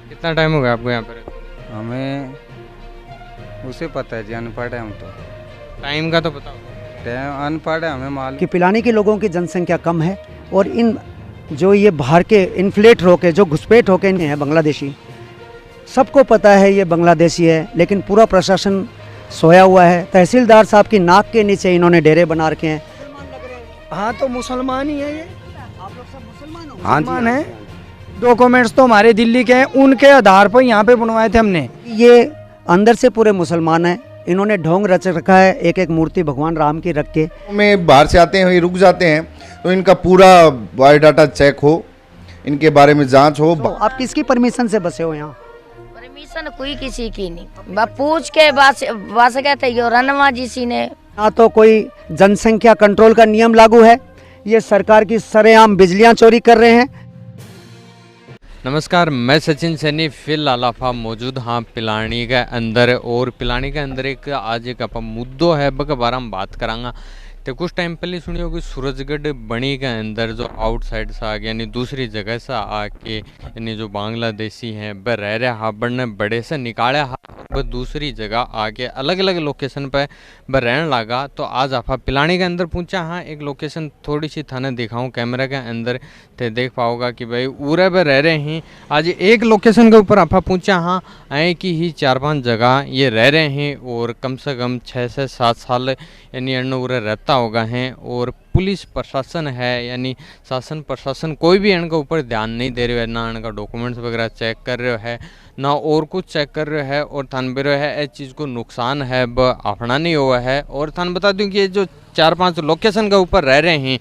कितना टाइम हो गया आपको यहाँ पर? हमें उसे पता है जी, अनपढ़ है हम तो। टाइम का तो पता होगा। अनपढ़ है, हमें मालूम कि पिलानी के लोगों की जनसंख्या कम है और इन जो ये बाहर के इन्फ्लेट होके जो घुसपैठ होके हैं बांग्लादेशी, सबको पता है ये बांग्लादेशी है, लेकिन पूरा प्रशासन सोया हुआ है। तहसीलदार साहब की नाक के नीचे इन्होंने डेरे बना रखे हैं। हाँ तो मुसलमान ही है ये, आप लोग सब मुसलमान हो? हाँ मुसलमान है। डॉक्यूमेंट्स तो हमारे दिल्ली के हैं, उनके आधार पर यहाँ पे बनवाए थे हमने। ये अंदर से पूरे मुसलमान हैं। इन्होंने ढोंग रच रखा है, एक एक मूर्ति भगवान राम की रख के। में बाहर से आते हैं, वहीं रुक जाते हैं, तो इनका पूरा बायोडाटा चेक हो, इनके बारे में जांच हो। तो आप किसकी परमिशन से बसे हो यहाँ? परमिशन कोई किसी की नहीं, बस पूछ के बस गए थे। यो रनवा जी सी ने ना तो कोई जनसंख्या कंट्रोल का नियम लागू है, ये सरकार की सरेआम बिजलियां चोरी कर रहे हैं। नमस्कार, मैं सचिन सैनी फिलहाल आप मौजूद हाँ पिलानी के अंदर। और पिलानी के अंदर एक आज एक आप मुद्दों है बक बारे हम बात करांगा। तो कुछ टाइम पहले सुनी होगी सूरजगढ़ बनी के अंदर जो आउटसाइड से आ गया यानी दूसरी जगह से आके यानी जो बांग्लादेशी हैं वह रह रहे हाबड़ ने बड़े से निकाले वह दूसरी जगह आके अलग अलग लोकेशन पर वह रहने लगा। तो आज आप पिलानी के अंदर पूछा हाँ एक लोकेशन थोड़ी सी थाने दिखाऊं कैमरा के अंदर तो देख पाओगा कि भाई उरे पर रह रहे हैं। आज एक लोकेशन के ऊपर आप पूछा हाँ आए कि ही 4-5 जगह ये रह रहे हैं और कम से कम 6 से 7 साल यानी अन्न उरे रहता होगा हैं। और पुलिस प्रशासन है यानी शासन प्रशासन कोई भी इनके ऊपर ध्यान नहीं दे रहे है, ना इनका डॉक्यूमेंट्स वगैरह चेक कर रहे है ना और कुछ चेक कर रहे है। और थान भी रहे है इस चीज़ को नुकसान है ब अपना नहीं हुआ है। और थान बता दूं कि ये जो 4-5 लोकेशन के ऊपर रह रहे हैं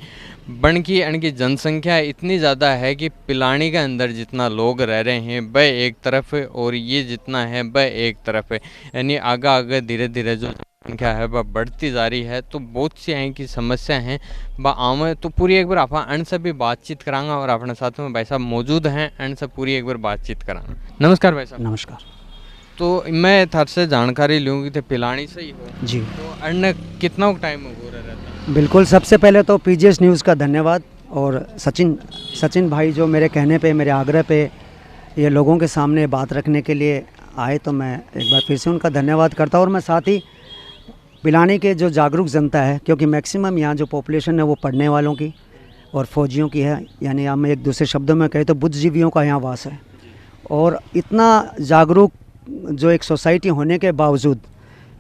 बन की इनकी जनसंख्या इतनी ज़्यादा है कि पिलानी के अंदर जितना लोग रह रहे हैं वह एक तरफ और ये जितना है वह एक तरफ है, यानी आगे आगे धीरे धीरे जो संख्या है वह बढ़ती जा रही है। तो बहुत सी हैं की समस्या हैं व आम है। तो पूरी एक बार आप अन से भी बातचीत करांगा और अपने साथ में भाई साहब मौजूद हैं, अन से पूरी एक बार बातचीत करांगा। नमस्कार भाई साहब। नमस्कार तो मैं थार से जानकारी लूँगी थे पिलानी से ही हो जी। तो अन्न कितना टाइम हो रहा रहता? बिल्कुल, सबसे पहले तो पीजीएस न्यूज़ का धन्यवाद और सचिन भाई जो मेरे कहने पे मेरे आग्रह पे ये लोगों के सामने बात रखने के लिए आए, तो मैं एक बार फिर से उनका धन्यवाद करता हूँ। और मैं साथ ही पिलानी के जो जागरूक जनता है, क्योंकि मैक्सिमम यहाँ जो पॉपुलेशन है वो पढ़ने वालों की और फौजियों की है, यानी हम एक दूसरे शब्दों में कहें तो बुद्धिजीवियों का यहाँ वास है। और इतना जागरूक जो एक सोसाइटी होने के बावजूद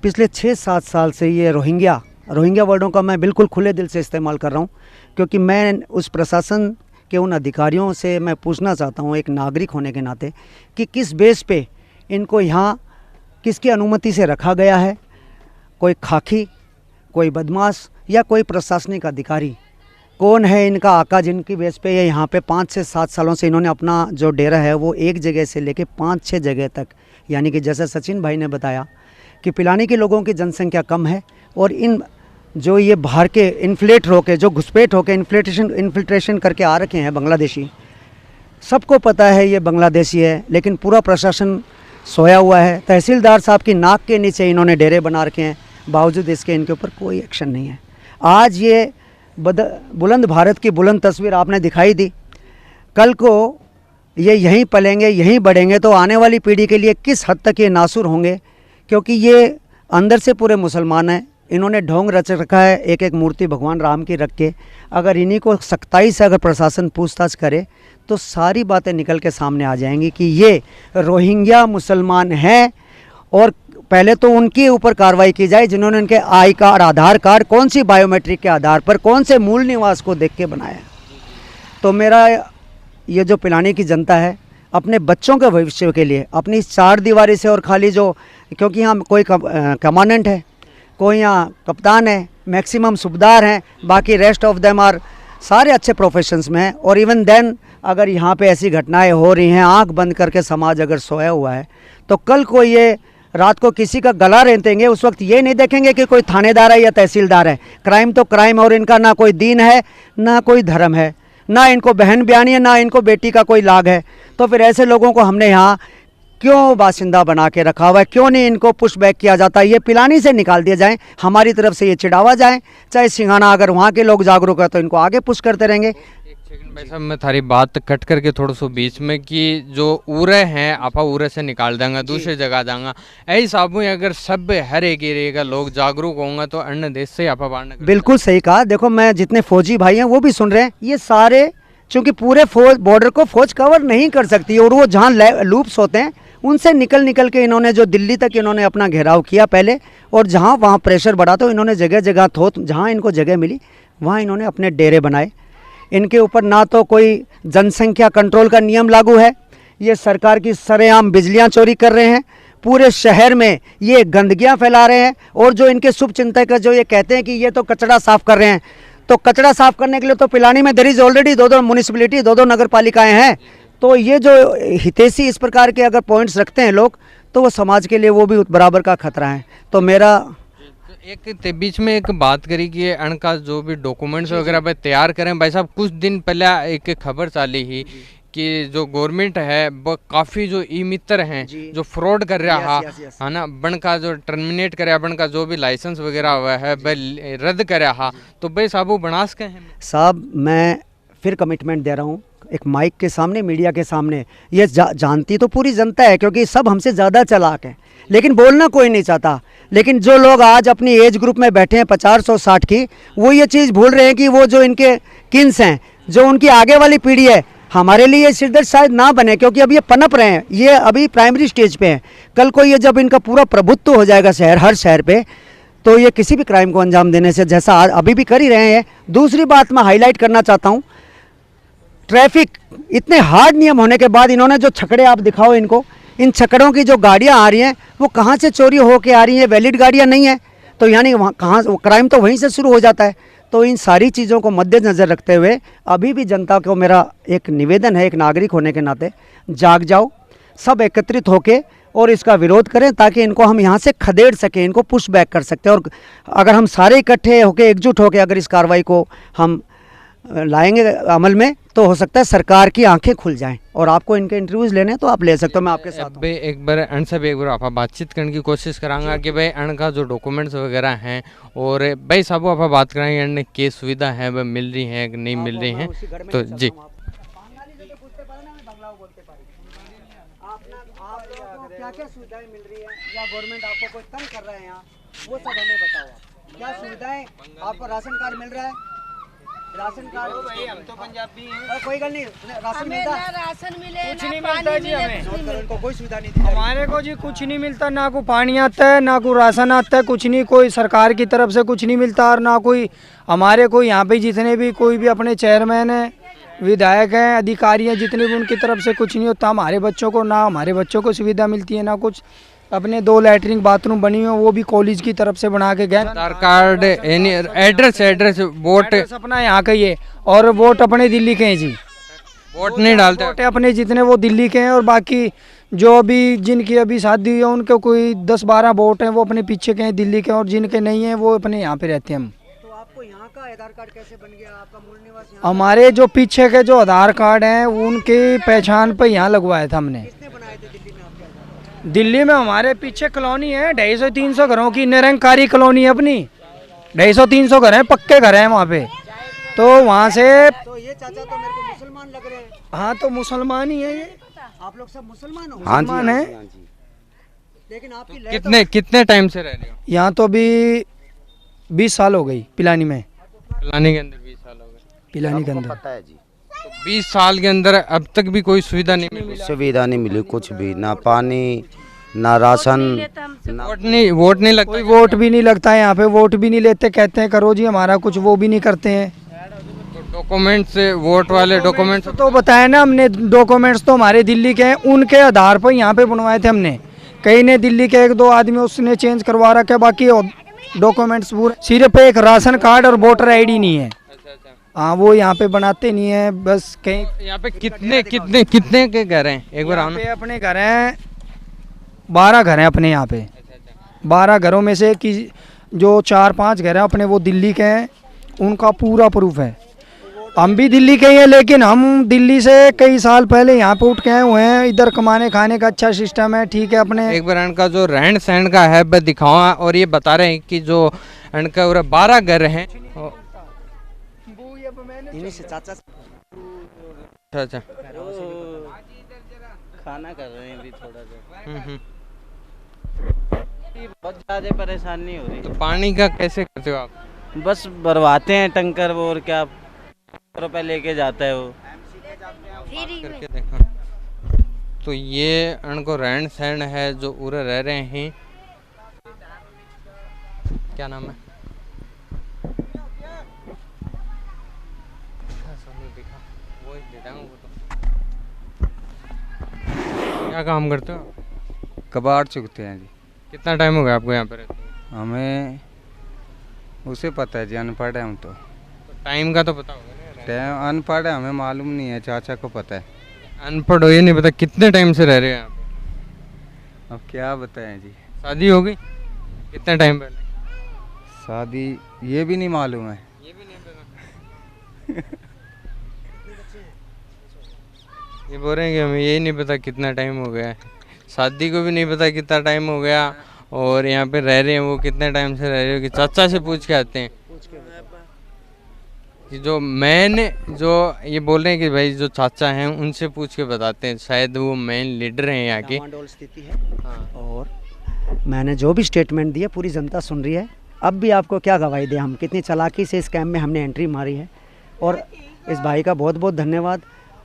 पिछले 6-7 साल से ये रोहिंग्या वर्डों का मैं बिल्कुल खुले दिल से इस्तेमाल कर रहा हूँ, क्योंकि मैं उस प्रशासन के उन अधिकारियों से मैं पूछना चाहता हूँ एक नागरिक होने के नाते कि किस बेस पे इनको यहाँ किसकी अनुमति से रखा गया है। कोई खाकी, कोई बदमाश या कोई प्रशासनिक अधिकारी, कौन है इनका आका जिनकी बेस पे ये यहाँ पे 5 से 7 सालों से इन्होंने अपना जो डेरा है वो एक जगह से लेके 5-6 जगह तक, यानी कि जैसे सचिन भाई ने बताया कि पिलानी के लोगों की जनसंख्या कम है और इन जो ये बाहर के इन्फ्लेट होके जो घुसपैठ होके इन्फिल्ट्रेशन करके आ रखे हैं बांग्लादेशी, सबको पता है ये बांग्लादेशी है, लेकिन पूरा प्रशासन सोया हुआ है। तहसीलदार साहब की नाक के नीचे इन्होंने डेरे बना रखे हैं, बावजूद इसके इनके ऊपर कोई एक्शन नहीं है। आज ये बुलंद भारत की बुलंद तस्वीर आपने दिखाई दी, कल को ये यहीं पलेंगे यहीं बढ़ेंगे तो आने वाली पीढ़ी के लिए किस हद तक ये नासूर होंगे, क्योंकि ये अंदर से पूरे मुसलमान हैं। इन्होंने ढोंग रच रखा है, एक एक मूर्ति भगवान राम की रख के। अगर इन्हीं को सख्ताई से अगर प्रशासन पूछताछ करे तो सारी बातें निकल के सामने आ जाएंगी कि ये रोहिंग्या मुसलमान हैं। और पहले तो उनके ऊपर कार्रवाई की जाए जिन्होंने उनके आई कार्ड, आधार कार्ड, कौन सी बायोमेट्रिक के आधार पर, कौन से मूल निवास को देख के बनाया। तो मेरा ये जो पिलानी की जनता है अपने बच्चों के भविष्य के लिए अपनी 4 दीवारी से और खाली जो, क्योंकि यहाँ कोई कमांडेंट है, कोई यहाँ कप्तान है, मैक्सिमम सूबेदार हैं, बाकी रेस्ट ऑफ देम आर सारे अच्छे प्रोफेशंस में हैं। और इवन देन अगर यहाँ पे ऐसी घटनाएं हो रही हैं, आंख बंद करके समाज अगर सोया हुआ है, तो कल को ये रात को किसी का गला रेंतेंगे, उस वक्त ये नहीं देखेंगे कि कोई थानेदार है या तहसीलदार है। क्राइम तो क्राइम, और इनका ना कोई दीन है ना कोई धर्म है, ना इनको बहन ब्यानी है, ना इनको बेटी का कोई लाग है। तो फिर ऐसे लोगों को हमने यहाँ क्यों बासिंदा बना के रखा हुआ है? क्यों नहीं इनको पुश बैक किया जाता? ये पिलानी से निकाल दिया जाए, हमारी तरफ से ये चिढ़ावा जाए, चाहे सिंघाना अगर वहाँ के लोग जागरूक है तो इनको आगे पुश करते रहेंगे। भाई साहब मैं थारी बात कट करके थोड़ा सो बीच में कि जो उरे हैं आपा उरे से निकाल देंगे दूसरी जगह जाएंगे ऐसी साबु अगर सब हर एक एरिया लोग जागरूक होंगे तो अन्य देश से आपा बाढ़ बिल्कुल सही कहा। देखो मैं जितने फौजी भाई हैं वो भी सुन रहे हैं, ये सारे चूंकि पूरे बॉर्डर को फौज कवर नहीं कर सकती और वो जहाँ लूप्स होते हैं उनसे निकल के इन्होंने जो दिल्ली तक इन्होंने अपना घेराव किया पहले, और जहाँ वहाँ प्रेशर बढ़ा तो इन्होंने जगह जगह जहाँ इनको जगह मिली वहाँ इन्होंने अपने डेरे बनाए। इनके ऊपर ना तो कोई जनसंख्या कंट्रोल का नियम लागू है, ये सरकार की सरेआम बिजलियां चोरी कर रहे हैं, पूरे शहर में ये गंदगियां फैला रहे हैं, और जो इनके शुभचिंतक जो ये कहते हैं कि ये तो कचरा साफ कर रहे हैं, तो कचरा साफ करने के लिए तो पिलानी में देयर इज ऑलरेडी 2-2 म्यूनिसिपैलिटी 2-2 नगर पालिकाएँ हैं। तो ये जो हितैषी इस प्रकार के अगर पॉइंट्स रखते हैं लोग तो वो समाज के लिए वो भी बराबर का खतरा है। तो मेरा एक बीच में एक बात करी कि अनका जो भी डॉक्यूमेंट्स वगैरह पे तैयार करें। भाई साहब कुछ दिन पहले एक खबर चली ही कि जो गवर्नमेंट है वो काफ़ी जो ई मित्र हैं जो फ्रॉड कर रहा है ना, बन का जो टर्मिनेट कर बन का जो भी लाइसेंस वगैरह हुआ है वह रद्द कर रहा। तो भाई साहब वो बनास के हैं साहब मैं फिर कमिटमेंट दे रहा हूँ एक माइक के सामने, मीडिया के सामने, ये जानती तो पूरी जनता है क्योंकि सब हमसे ज़्यादा चालाक हैं, लेकिन बोलना कोई नहीं चाहता। लेकिन जो लोग आज अपनी एज ग्रुप में बैठे हैं 50 और 60 की, वो ये चीज़ भूल रहे हैं कि वो जो इनके किन्स हैं, जो उनकी आगे वाली पीढ़ी है, हमारे लिए ये सिरदर्द शायद ना बने क्योंकि अब ये पनप रहे हैं, ये अभी प्राइमरी स्टेज पे हैं। कल को ये जब इनका पूरा प्रभुत्व हो जाएगा हर शहर पे, तो ये किसी भी क्राइम को अंजाम देने से जैसा अभी भी कर ही रहे हैं। दूसरी बात मैं हाईलाइट करना चाहता हूँ, ट्रैफिक इतने हार्ड नियम होने के बाद इन्होंने जो छकड़े आप दिखाओ इनको, इन छकड़ों की जो गाड़ियाँ आ रही हैं वो कहाँ से चोरी होके आ रही हैं, वैलिड गाड़ियाँ नहीं हैं, तो यानी वहाँ कहाँ क्राइम तो वहीं से शुरू हो जाता है। तो इन सारी चीज़ों को मद्देनज़र रखते हुए अभी भी जनता को मेरा एक निवेदन है, एक नागरिक होने के नाते जाग जाओ, सब एकत्रित होके और इसका विरोध करें ताकि इनको हम यहाँ से खदेड़ सकें, इनको पुश बैक कर सकते हैं। और अगर हम सारे इकट्ठे होके एकजुट होके अगर इस कार्रवाई को हम लाएंगे अमल में तो हो सकता है सरकार की आंखें खुल जाएं। और आपको इनके इंटरव्यूज लेने हैं तो आप ले सकते हो, मैं आपके साथ भाई एक बार अन से एक बार आप बातचीत करने की कोशिश करांगा कि भाई अन का जो डॉक्यूमेंट्स वगैरह हैं और भाई साहब आप बात कराएंगे अन की सुविधा है वह मिल रही है कि नहीं मिल रही हैं। तो जी क्या सुविधाएं मिल रही है या गवर्नमेंट आपको कोई तंग कर रहा है यहाँ, वो सब हमें बताओ। क्या सुविधाएं, आपको राशन कार्ड मिल रहा है? राशन कार्ड भाई हम तो पंजाबी हैं, कोई गल नहीं, राशन मिलता है? राशन मिले कुछ नहीं मिलता जी, हमें उनको कोई सुविधा नहीं दी हमारे को जी, कुछ नहीं मिलता, ना कोई पानी आता है ना कोई राशन आता है, कुछ नहीं, कोई सरकार की तरफ से कुछ नहीं मिलता। और ना कोई हमारे को यहाँ पे जितने भी कोई भी अपने चेयरमैन है, विधायक हैं, अधिकारी हैं, जितने भी उनकी तरफ से कुछ नहीं होता हमारे बच्चों को, ना हमारे बच्चों को सुविधा मिलती है ना कुछ। अपने 2 लैटरिन बाथरूम बनी हुई वो भी कॉलेज की तरफ से बना के गए। आधार कार्ड एड्रेस वोट अपना यहाँ का ही है और वोट अपने दिल्ली के हैं जी, वोट नहीं डालते वोट अपने जितने वो दिल्ली के हैं। और बाकी जो भी जिनकी अभी शादी हुई है उनके कोई 10-12 वोट हैं वो अपने पीछे के हैं दिल्ली के, और जिनके नहीं हैं वो अपने यहाँ पे रहते हैं। हम तो आपको यहाँ का आधार कार्ड कैसे बन गया, आपका मूल निवास यहाँ? हमारे जो पीछे के जो आधार कार्ड हैं उनकी पहचान पे यहाँ लगवाया था हमने। किसने बनाए थे दिल्ली में आपके आधार कार्ड? दिल्ली में हमारे पीछे कॉलोनी है 250-300 घरों की, निरंकारी कॉलोनी है अपनी, 250-300 घर हैं, पक्के घर हैं वहाँ पे। तो वहाँ से तो ये चाचा तो मेरे को मुसलमान लग रहे हैं। हाँ तो मुसलमान ही है ये, आप लोग सब मुसलमान हो? मुसलमान है। लेकिन आपकी लहर कितने टाइम से रह रहे हो? यहाँ तो अभी 20 साल हो गई पिलानी में, पिलानी के अंदर 20 साल हो गए। पिलानी के अंदर पता है जी, तो 20 साल के अंदर अब तक भी कोई सुविधा नहीं मिली? सुविधा नहीं मिली, कुछ भी, ना पानी ना राशन ना वोट नहीं लगता? कोई वोट भी नहीं लगता है यहाँ पे, वोट भी नहीं लेते, कहते हैं करो जी हमारा कुछ, वो भी नहीं करते हैं। डॉक्यूमेंट्स वोट वाले डॉक्यूमेंट्स तो बताया ना हमने, डॉक्यूमेंट्स तो हमारे दिल्ली के हैं, उनके आधार पर यहाँ पे बनवाए थे हमने। कई ने दिल्ली के 1-2 आदमी उसने चेंज करवा रखा है, बाकी डॉक्यूमेंट्स पूरे, सिर्फ एक राशन कार्ड और वोटर आईडी नहीं है। हाँ वो यहाँ पे बनाते नहीं है, बस कहीं। यहाँ पे कितने के घर हैं एक बार आओ ना? अपने घर हैं 12 घर हैं अपने यहाँ पे। 12 घरों में से कि जो 4-5 घर हैं अपने वो दिल्ली के हैं, उनका पूरा प्रूफ है। हम भी दिल्ली के ही हैं, लेकिन हम दिल्ली से कई साल पहले यहाँ पे उठ के आए हुए हैं। इधर कमाने खाने का अच्छा सिस्टम है, ठीक है। अपने एक बार इनका जो रहन सहन का है वह दिखाओ, और ये बता रहे हैं कि जो इनका 12 घर हैं। इन्हीं से चाचा अच्छा अच्छा। खाना कर रहे हैं अभी थोड़ा सा। हम्म। बहुत ज़्यादा परेशानी हो रही तो पानी का कैसे करते हो आप? है। बस भरवाते हैं टंकर वो, और क्या रुपये लेके जाता है वो। करके देखा तो ये उनको रहन सहन है जो उरे रह रहे हैं। क्या नाम है? वो ही दे देंगे वो तो। क्या काम करते हो? कबाड़ चुगते हैं जी। कितना टाइम हो गया आपको यहाँ पे रहते हुए? हमें उसे पता है जी, अनपढ़ है हम तो। तो टाइम का तो पता होगा ना? टाइम अनपढ़ है, हमें मालूम नहीं है, चाचा को पता है। अनपढ़ हो ये नहीं पता कितने टाइम से रह रहे हो यहाँ पे? अब क्या बताएं जी। शादी हो गई कितने टाइम पहले? शादी ये भी नहीं मालूम है। ये भी नहीं पता। ये बोल रहे हैं कि हमें यही नहीं पता कितना टाइम हो गया है, शादी को भी नहीं पता कितना टाइम हो गया, और यहाँ पे रह रहे हैं वो कितने टाइम से रह रहे हो कि चाचा से पूछ के आते हैं। कि जो मेन जो ये बोल रहे हैं कि भाई जो चाचा हैं उनसे पूछ के बताते हैं, शायद वो मेन लीडर हैं यहाँ के। डामाडोल स्थिति है। और मैंने जो भी स्टेटमेंट दिया पूरी जनता सुन रही है। अब भी आपको क्या गवाही दें हम, कितनी चालाकी से इस कैम्प में हमने एंट्री मारी है, और इस भाई का बहुत बहुत धन्यवाद।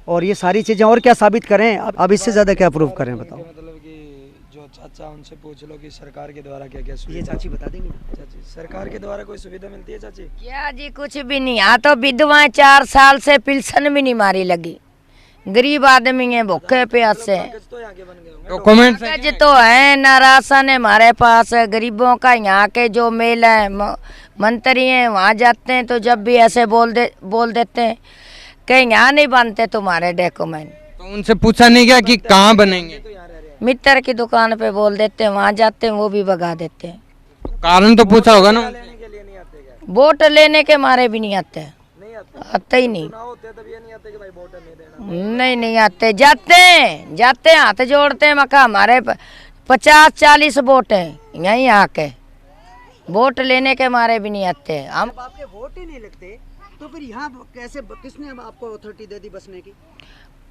और ये सारी चीज़ें और क्या साबित करें, अब इससे ज़्यादा क्या प्रूव करें बताओ। मतलब कि जो चाचा उनसे पूछ लो कि सरकार के द्वारा क्या क्या ये सुविधा। चाची बता देंगे। चाची, सरकार के द्वारा कोई सुविधा मिलती है चाची? क्या जी, कुछ भी नहीं। यहाँ तो विधवाएं 4 साल से पेंशन भी नहीं मारी लगी। गरीब आदमी है, भूखे प्यासे। तो यहाँ के बन गए होंगे। डॉक्यूमेंट कागज तो है ना, राशन है हमारे पास। गरीबों का यहाँ के जो मेल है, मंत्री हैं, वहाँ जाते हैं तो जब भी ऐसे बोल देते हैं कि यहाँ नहीं बनते तुम्हारे डॉक्यूमेंट। तो उनसे पूछा नहीं गया कि कहाँ बनेंगे? मित्र की दुकान पे बोल देते हैं, वहाँ जाते हैं वो भी भगा देते हैं। कारण तो पूछा होगा ना? के लिए नहीं आते क्या? वोट लेने के मारे भी नहीं आते। नहीं आते। आते ही नहीं। चुनाव होते हैं तब ये नहीं आते कि भाई वोट नहीं देना। नहीं आते। जाते हैं हाथ जोड़ते हैं, मका हमारे 50-40 वोट हैं यहीं आके, वोट लेने के मारे भी नहीं आते हम। जब आपके वोट ही नहीं लगते तो फिर यहाँ कैसे, किसने आपको अथॉरिटी दे दी बसने की?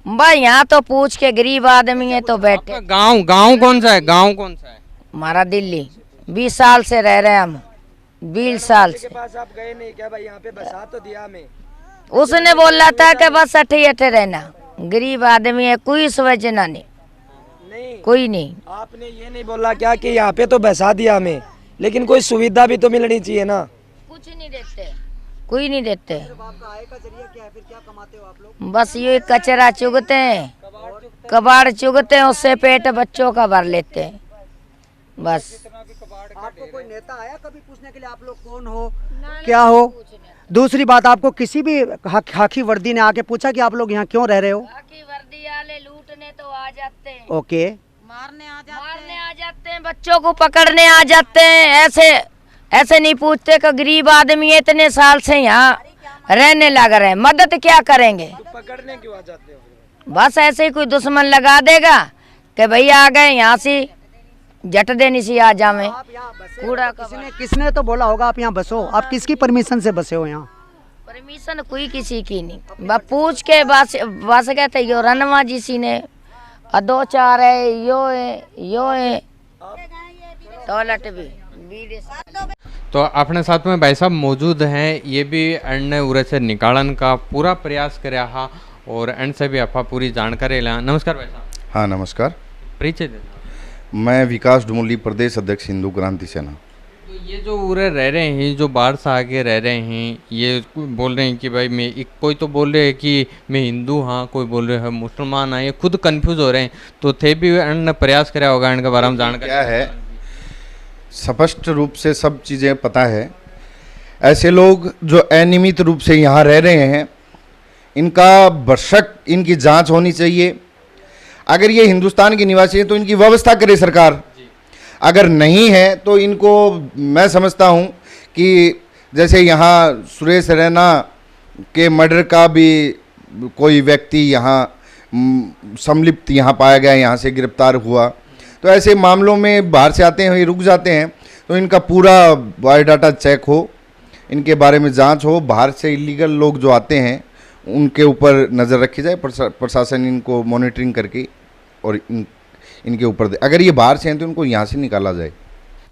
भाई यहाँ तो पूछ के, गरीब आदमी है तो बैठे। गांव कौन सा है? गांव कौन सा है? हमारा दिल्ली। 20 साल से रह रहे हैं हम, 20 साल के से। पास आप गए नहीं क्या भाई? यहाँ पे बसा तो दिया हमें। उसने बोला था कि बस अठे रहना। गरीब आदमी है, कोई सोचना नहीं, नहीं कोई नहीं। आपने ये नहीं बोला क्या कि यहाँ पे तो बसा दिया हमें, लेकिन कोई सुविधा भी तो मिलनी चाहिए ना? कुछ नहीं देते, कोई नहीं देते। आपका आय का जरिया क्या है, फिर क्या कमाते हो आप लोग? बस ये कचरा चुगते हैं, कबाड़ चुगते हैं, उससे पेट बच्चों का भर लेते हैं बस। आपको कोई नेता आया कभी पूछने के लिए आप लोग कौन हो, क्या हो? दूसरी बात, आपको किसी भी खाकी वर्दी ने आके पूछा कि आप लोग यहाँ क्यों रह रहे हो? खाकी वर्दी वाले लूटने तो आ जाते हैं, ओके, मारने आ जाते हैं, बच्चों को पकड़ने आ जाते हैं। ऐसे नहीं पूछते कि गरीब आदमी है, इतने साल से यहाँ रहने लग रहे हैं, मदद क्या करेंगे? पकड़ने क्यों आ जाते हो? बस ऐसे ही कोई दुश्मन लगा देगा कि भैया आ गए यहाँ से, जट देनी सी आ जावे। कूड़ा किसने तो बोला होगा आप यहाँ बसो, आप किसकी परमिशन से बसे हो यहाँ? परमिशन कोई किसी की नहीं, बस पूछ के बस कहते यो रनवा जी सी ने 2-4 है, यो है टॉयलेट भी। तो अपने साथ में भाई साहब मौजूद हैं, ये भी अन्न उरे से निकालन का पूरा प्रयास कराया हा, और अन्न से भी आपा पूरी जानकारी ला। नमस्कार भाई साहब। हाँ नमस्कार, परिचय देना। मैं विकास डुमोली, प्रदेश अध्यक्ष हिंदू क्रांति सेना। तो ये जो उरे रह रहे हैं, जो बाहर से आके रह रहे हैं, ये बोल रहे हैं कि भाई मैं, कोई तो बोल रहे हैं कि मैं हिंदू हाँ, कोई बोल रहे हैं मुसलमान हाँ, ये खुद कंफ्यूज हो रहे हैं। तो थे भी अन्न प्रयास कराया होगा इनके बारे में जानकारी क्या है, स्पष्ट रूप से सब चीज़ें पता है। ऐसे लोग जो अनियमित रूप से यहाँ रह रहे हैं, इनका बशक इनकी जांच होनी चाहिए। अगर ये हिंदुस्तान के निवासी हैं तो इनकी व्यवस्था करे सरकार, अगर नहीं है तो इनको, मैं समझता हूँ कि जैसे यहाँ सुरेश रैना के मर्डर का भी कोई व्यक्ति यहाँ सम्मिलित यहाँ पाया गया, यहाँ से गिरफ्तार हुआ, तो ऐसे मामलों में बाहर से आते हैं, रुक जाते हैं, तो इनका पूरा बायोडाटा चेक हो, इनके बारे में जांच हो। बाहर से इलीगल लोग जो आते हैं उनके ऊपर नज़र रखी जाए, प्रशासन इनको मॉनिटरिंग करके और इनके ऊपर दे। अगर ये बाहर से हैं तो इनको यहाँ से निकाला जाए।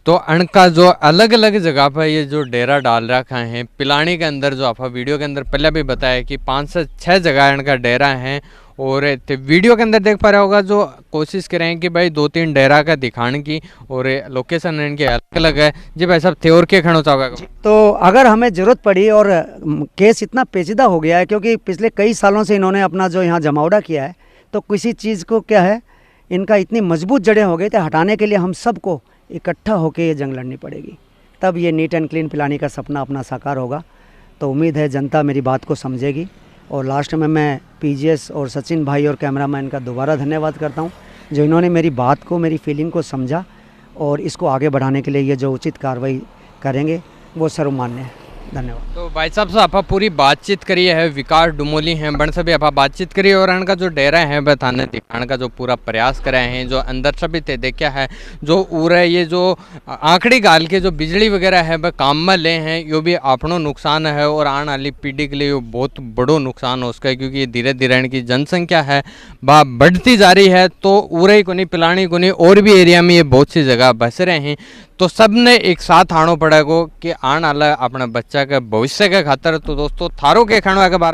तो अनका जो अलग अलग जगह पर ये जो डेरा डाल रखा है पिलानी के अंदर, जो आप वीडियो के अंदर पहले भी बताया कि 5 से 6 जगह इनका डेरा है। और वीडियो के अंदर देख पा रहा होगा जो कोशिश कर रहे हैं कि भाई 2-3 डेरा का दिखाने की, और लोकेशन इनके अलग अलग है। जी भाई साहब थे और क्या खाना चाहोगे? तो अगर हमें ज़रूरत पड़ी और केस इतना पेचीदा हो गया है क्योंकि पिछले कई सालों से इन्होंने अपना जो यहाँ जमावड़ा किया है, तो किसी चीज़ को क्या है, इनका इतनी मजबूत जड़ें हो गई थे, हटाने के लिए हम सबको इकट्ठा होकर ये जंग लड़नी पड़ेगी, तब ये नीट एंड क्लीन पिलानी का सपना अपना साकार होगा। तो उम्मीद है जनता मेरी बात को समझेगी। और लास्ट में मैं पीजीएस और सचिन भाई और कैमरामैन का दोबारा धन्यवाद करता हूं, जो इन्होंने मेरी बात को, मेरी फीलिंग को समझा और इसको आगे बढ़ाने के लिए ये जो उचित कार्रवाई करेंगे वो सर्वमान्य है। धन्यवाद। तो भाई साहब से आप पूरी बातचीत करिए है, विकास डुमोली हैं बन से भी आप बातचीत करिए, और इनका जो डेरा है वह थाने दिखाने का जो पूरा प्रयास करे हैं, जो अंदर से भी थे देखा है, जो उर है ये जो आंकड़ी गाल के जो बिजली वगैरह है वह काम में ले हैं, यो भी अपनों नुकसान है और आने वाली पीढ़ी के लिए यो बहुत बड़ो नुकसान हो उसका है, क्योंकि ये धीरे धीरे इनकी जनसंख्या है वह बढ़ती जा रही है। तो उरे ही को नहीं, पिलानी को नहीं, और भी एरिया में ये बहुत सी जगह बस रहे हैं। तो सब ने एक साथ आना पड़ेगा कि आने वाला अपने बच्चा के भविष्य के खातर। तो दोस्तों थारो के खाना के बारे